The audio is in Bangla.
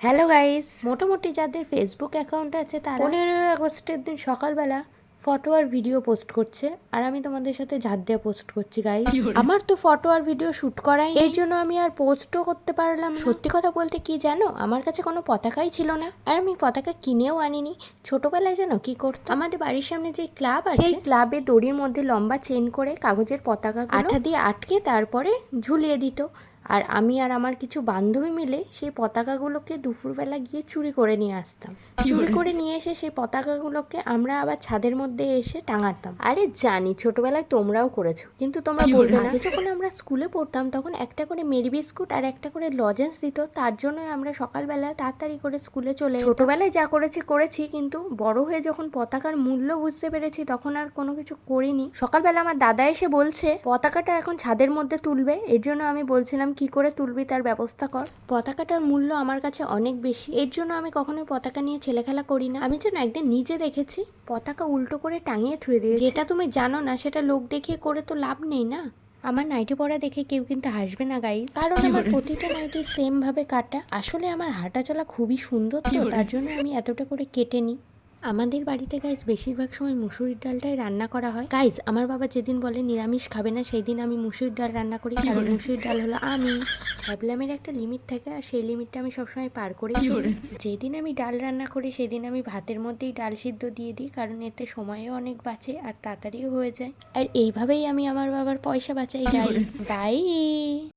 হ্যালো গাইস, মোটামুটি যাদের ফেসবুক অ্যাকাউন্ট আছে তারা 15ই আগস্টের দিন সকালবেলা ফটো আর ভিডিও পোস্ট করছে, আর আমি তোমাদের সাথে ঝাড় দিয়ে পোস্ট করছি গাইস। আমার তো ফটো আর ভিডিও শুট করাই এর জন্য আমি আর পোস্টও করতে পারলাম না। সত্যি কথা বলতে কি জানো, আমার কাছে কোনো পতাকাই ছিল না, আর আমি পতাকা কিনেও আনিনি। ছোটবেলায় জানো কি করতো, আমাদের বাড়ির সামনে যে ক্লাব আছে সেই ক্লাবে দড়ির মধ্যে লম্বা চেন করে কাগজের পতাকা আঠা দিয়ে আটকে তারপরে ঝুলিয়ে দিত। আর আমি আর আমার কিছু বান্ধবী মিলে সেই পতাকাগুলোকে দুপুরবেলা গিয়ে চুরি করে নিয়ে আসতাম। চুরি করে নিয়ে এসে সেই পতাকাগুলোকে আমরা আবার ছাদের মধ্যে এসে টাঙাতাম। আরে জানি ছোটবেলায় তোমরাও করেছো, কিন্তু তোমরা বলবে না। যখন আমরা স্কুলে পড়তাম তখন একটা করে মেরি বিস্কুট আর একটা করে লজেন্স দিত, তার জন্যই আমরা সকালবেলা তাড়াতাড়ি করে স্কুলে চলে ছোটবেলায় যা করেছি, কিন্তু বড় হয়ে যখন পতাকার মূল্য বুঝতে পেরেছি তখন আর কোনো কিছু করিনি। সকালবেলা আমার দাদা এসে বলছে পতাকাটা এখন ছাদের মধ্যে তুলবে, এর জন্য আমি বলছিলাম কি করে তুলবি তার ব্যবস্থা কর। পতাকাটার মূল্য আমার কাছে অনেক বেশি, এর জন্য আমি কখনোই পতাকা নিয়ে ছেলেখেলা করি না। আমি যেন একদিন নিজে দেখেছি পতাকা উল্টো করে টাঙিয়ে থুয়ে দিয়েছে। যেটা তুমি জানো না সেটা লোক দেখিয়ে করে তো লাভ নেই না। আমার নাইটি পরা দেখে কেউ কিন্তু হাসবে না গাইস, কারণ আমার প্রতিটা নাইটি সেম ভাবে কাটা। আসলে আমার হাঁটা চলা খুবই সুন্দর, তো তার জন্য আমি এতটা করে কেটে নিই। আমাদের বাড়িতে গাইজ বেশিরভাগ সময় মুসুরির ডালটাই রান্না করা হয়। গাইজ আমার বাবা যেদিন বলে নিরামিষ খাবে না সেই দিন আমি মুসুরির ডাল রান্না করি, কারণ মুসুরির ডাল হলো আমি ছ্যাবলামের একটা লিমিট থাকে, আর সেই লিমিটটা আমি সবসময় পার করি। যেদিন আমি ডাল রান্না করি সেদিন আমি ভাতের মধ্যেই ডাল সিদ্ধ দিয়ে দিই, কারণ এতে সময়ও অনেক বাঁচে আর তাড়াতাড়িও হয়ে যায়। আর এইভাবেই আমি আমার বাবার পয়সা বাঁচাই গাইজ। বাই।